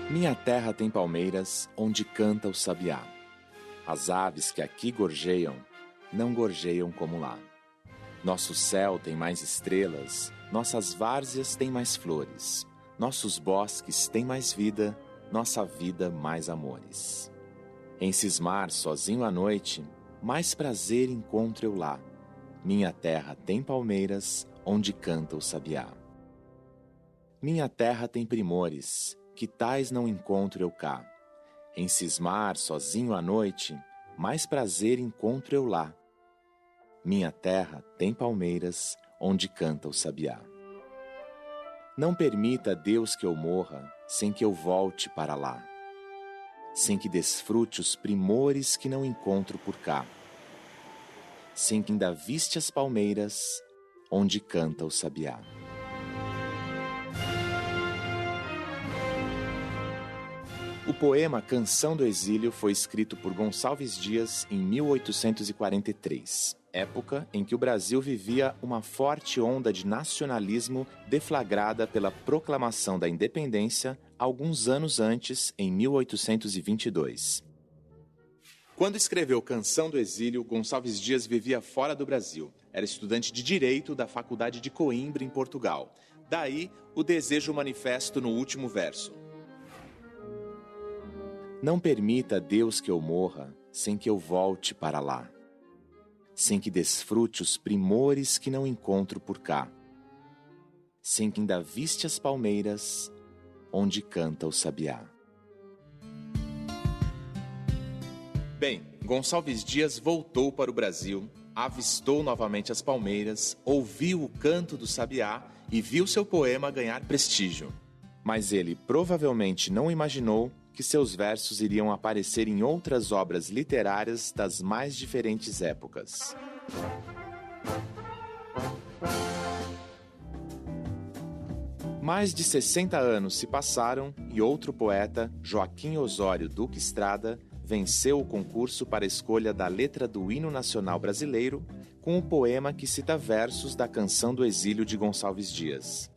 Minha terra tem palmeiras onde canta o sabiá. As aves que aqui gorjeiam, não gorjeiam como lá. Nosso céu tem mais estrelas, nossas várzeas têm mais flores. Nossos bosques têm mais vida, nossa vida mais amores. Em cismar sozinho à noite, mais prazer encontro eu lá. Minha terra tem palmeiras onde canta o sabiá. Minha terra tem primores, que tais não encontro eu cá. Em cismar sozinho à noite, mais prazer encontro eu lá. Minha terra tem palmeiras onde canta o sabiá. Não permita, Deus, que eu morra sem que eu volte para lá, sem que desfrute os primores que não encontro por cá, sem que ainda viste as palmeiras onde canta o sabiá. O poema Canção do Exílio foi escrito por Gonçalves Dias em 1843, época em que o Brasil vivia uma forte onda de nacionalismo deflagrada pela proclamação da independência alguns anos antes, em 1822. Quando escreveu Canção do Exílio, Gonçalves Dias vivia fora do Brasil. Era estudante de Direito da Faculdade de Coimbra, em Portugal. Daí, o desejo manifesto no último verso. Não permita, Deus, que eu morra sem que eu volte para lá, sem que desfrute os primores que não encontro por cá, sem que ainda viste as palmeiras onde canta o sabiá. Bem, Gonçalves Dias voltou para o Brasil, avistou novamente as palmeiras, ouviu o canto do sabiá e viu seu poema ganhar prestígio. Mas ele provavelmente não imaginou que seus versos iriam aparecer em outras obras literárias das mais diferentes épocas. Mais de 60 anos se passaram e outro poeta, Joaquim Osório Duque Estrada, venceu o concurso para a escolha da letra do Hino Nacional Brasileiro com o poema que cita versos da Canção do Exílio de Gonçalves Dias.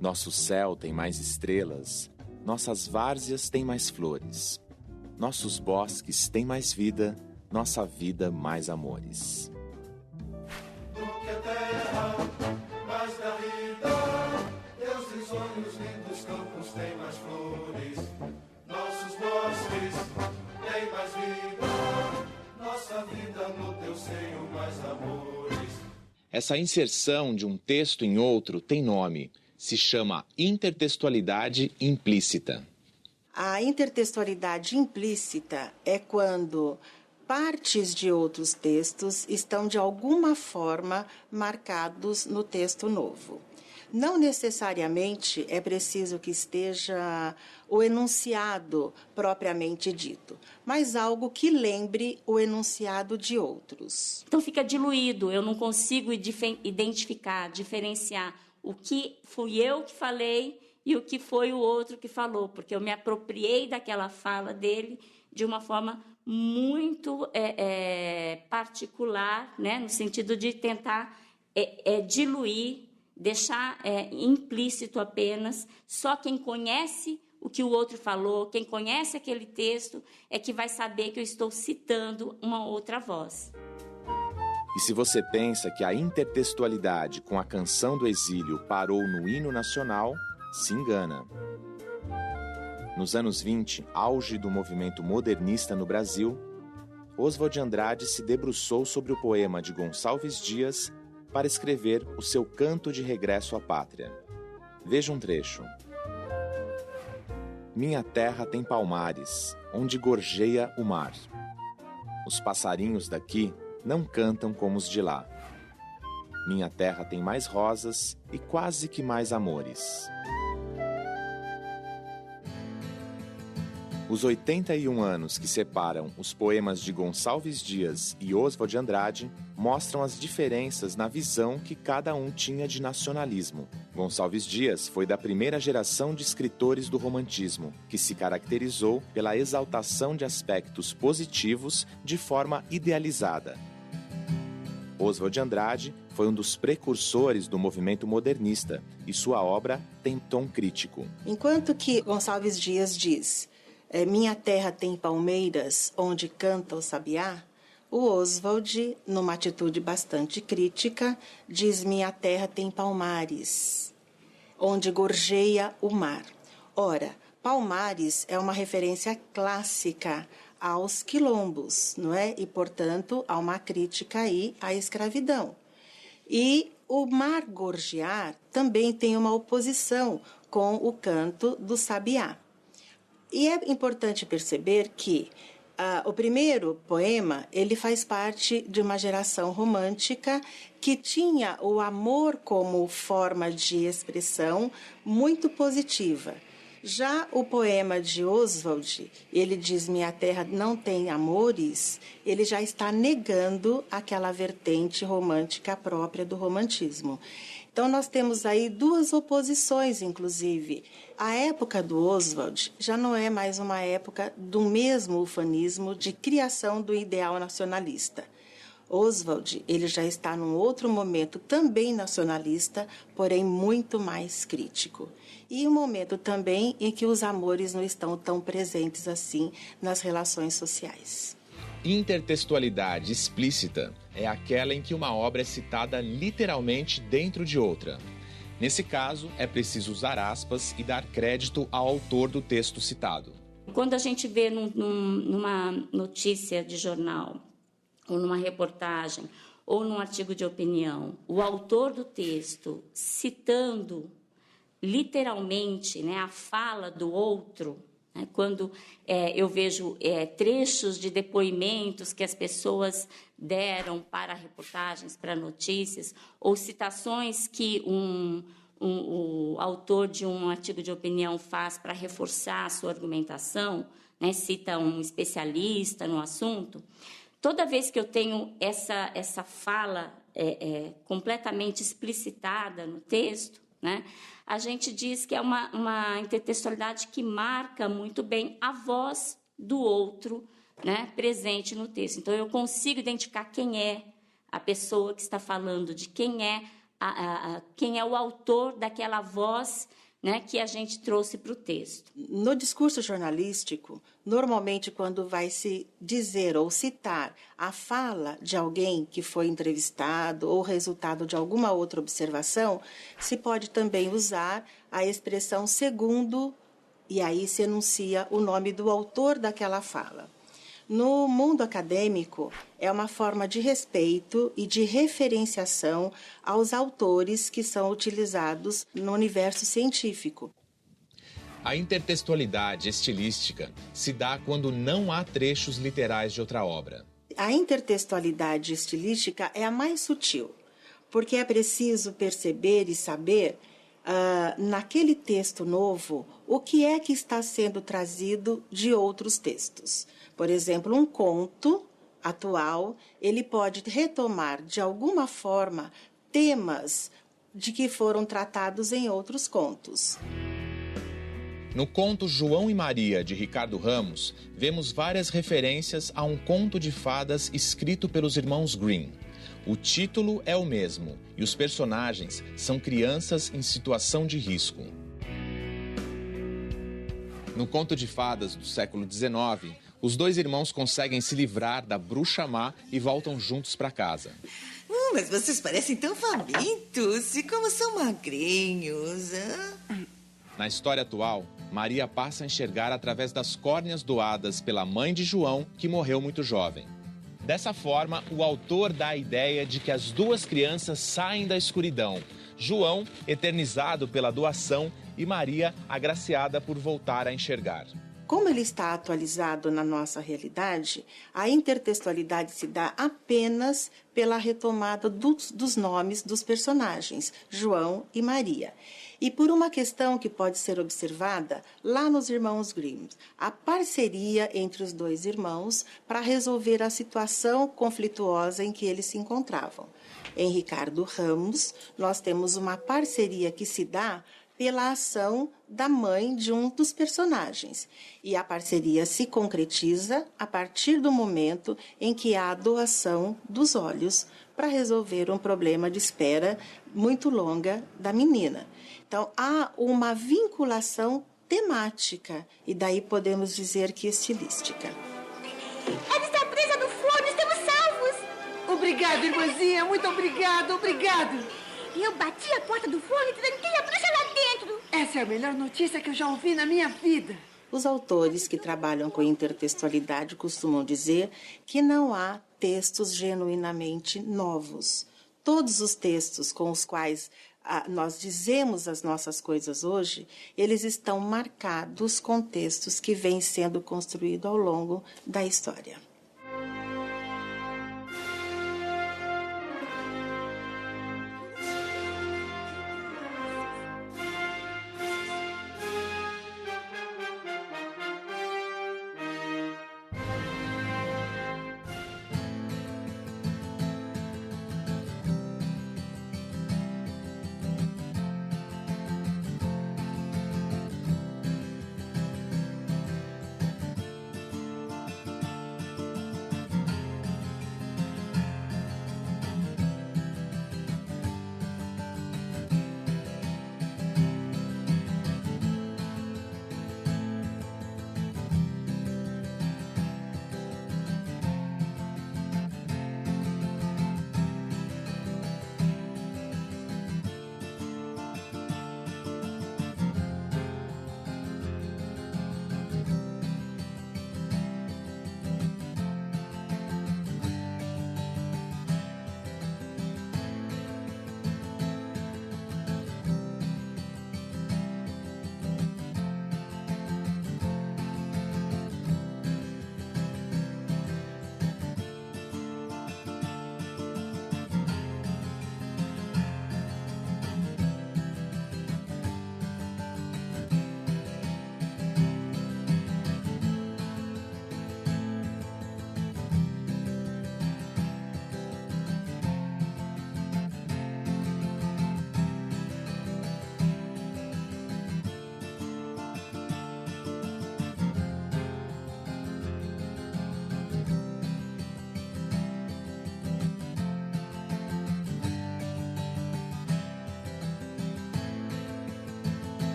Nosso céu tem mais estrelas, nossas várzeas têm mais flores. Nossos bosques têm mais vida, nossa vida mais amores. Do que a terra, mais da vida, teus risonhos lindos campos têm mais flores. Nossos bosques têm mais vida, nossa vida no teu seio mais amores. Essa inserção de um texto em outro tem nome. Se chama intertextualidade implícita. A intertextualidade implícita é quando partes de outros textos estão de alguma forma marcados no texto novo. Não necessariamente é preciso que esteja o enunciado propriamente dito, mas algo que lembre o enunciado de outros. Então fica diluído, eu não consigo identificar, diferenciar o que fui eu que falei e o que foi o outro que falou, porque eu me apropriei daquela fala dele de uma forma muito particular, né, no sentido de tentar diluir, deixar implícito apenas. Só quem conhece o que o outro falou, quem conhece aquele texto, é que vai saber que eu estou citando uma outra voz. E se você pensa que a intertextualidade com a Canção do Exílio parou no hino nacional, se engana. Nos anos 20, auge do movimento modernista no Brasil, Oswald de Andrade se debruçou sobre o poema de Gonçalves Dias para escrever o seu Canto de Regresso à Pátria. Veja um trecho. Minha terra tem palmares, onde gorjeia o mar. Os passarinhos daqui não cantam como os de lá. Minha terra tem mais rosas e quase que mais amores. Os 81 anos que separam os poemas de Gonçalves Dias e Oswald de Andrade mostram as diferenças na visão que cada um tinha de nacionalismo. Gonçalves Dias foi da primeira geração de escritores do romantismo, que se caracterizou pela exaltação de aspectos positivos de forma idealizada. Oswald de Andrade foi um dos precursores do movimento modernista e sua obra tem tom crítico. Enquanto que Gonçalves Dias diz: minha terra tem palmeiras onde canta o sabiá, o Oswald, numa atitude bastante crítica, diz: minha terra tem palmares onde gorjeia o mar. Ora, Palmares é uma referência clássica aos quilombos, não é? E, portanto, há uma crítica aí à escravidão. E o mar gorjear também tem uma oposição com o canto do sabiá. E é importante perceber que o primeiro poema ele faz parte de uma geração romântica que tinha o amor como forma de expressão muito positiva. Já o poema de Oswald, ele diz: minha terra não tem amores, ele já está negando aquela vertente romântica própria do romantismo. Então, nós temos aí duas oposições, inclusive. A época do Oswald já não é mais uma época do mesmo ufanismo de criação do ideal nacionalista. Oswald, ele já está num outro momento também nacionalista, porém muito mais crítico. E um momento também em que os amores não estão tão presentes assim nas relações sociais. Intertextualidade explícita é aquela em que uma obra é citada literalmente dentro de outra. Nesse caso, é preciso usar aspas e dar crédito ao autor do texto citado. Quando a gente vê numa notícia de jornal, ou numa reportagem, ou num artigo de opinião, o autor do texto citando literalmente, né, a fala do outro, né, quando eu vejo trechos de depoimentos que as pessoas deram para reportagens, para notícias, ou citações que o autor de um artigo de opinião faz para reforçar a sua argumentação, né, cita um especialista no assunto. Toda vez que eu tenho essa fala completamente explicitada no texto, né, a gente diz que é uma intertextualidade que marca muito bem a voz do outro, né, presente no texto. Então, eu consigo identificar quem é a pessoa que está falando, de quem é o autor daquela voz, né, que a gente trouxe para o texto. No discurso jornalístico, normalmente quando vai se dizer ou citar a fala de alguém que foi entrevistado ou resultado de alguma outra observação, se pode também usar a expressão segundo, e aí se enuncia o nome do autor daquela fala. No mundo acadêmico, é uma forma de respeito e de referenciação aos autores que são utilizados no universo científico. A intertextualidade estilística se dá quando não há trechos literais de outra obra. A intertextualidade estilística é a mais sutil, porque é preciso perceber e saber, naquele texto novo, o que é que está sendo trazido de outros textos. Por exemplo, um conto atual, ele pode retomar de alguma forma temas de que foram tratados em outros contos. No conto João e Maria, de Ricardo Ramos, vemos várias referências a um conto de fadas escrito pelos irmãos Grimm. O título é o mesmo e os personagens são crianças em situação de risco. No conto de fadas do século XIX, os dois irmãos conseguem se livrar da bruxa má e voltam juntos para casa. Mas vocês parecem tão famintos e como são magrinhos. Na história atual, Maria passa a enxergar através das córneas doadas pela mãe de João, que morreu muito jovem. Dessa forma, o autor dá a ideia de que as duas crianças saem da escuridão. João, eternizado pela doação, e Maria, agraciada por voltar a enxergar. Como ele está atualizado na nossa realidade, a intertextualidade se dá apenas pela retomada dos nomes dos personagens, João e Maria. E por uma questão que pode ser observada lá nos irmãos Grimm, a parceria entre os dois irmãos para resolver a situação conflituosa em que eles se encontravam. Em Ricardo Ramos, nós temos uma parceria que se dá pela ação da mãe de um dos personagens. E a parceria se concretiza a partir do momento em que há a doação dos olhos para resolver um problema de espera muito longa da menina. Então, há uma vinculação temática, e daí podemos dizer que estilística. Ela está presa no forno, estamos salvos! Obrigada, irmãzinha, muito obrigado. Eu bati a porta do forno e tranquei a bruxa lá dentro. Essa é a melhor notícia que eu já ouvi na minha vida. Os autores que trabalham com intertextualidade costumam dizer que não há textos genuinamente novos. Todos os textos com os quais nós dizemos as nossas coisas hoje, eles estão marcados com textos que vêm sendo construídos ao longo da história.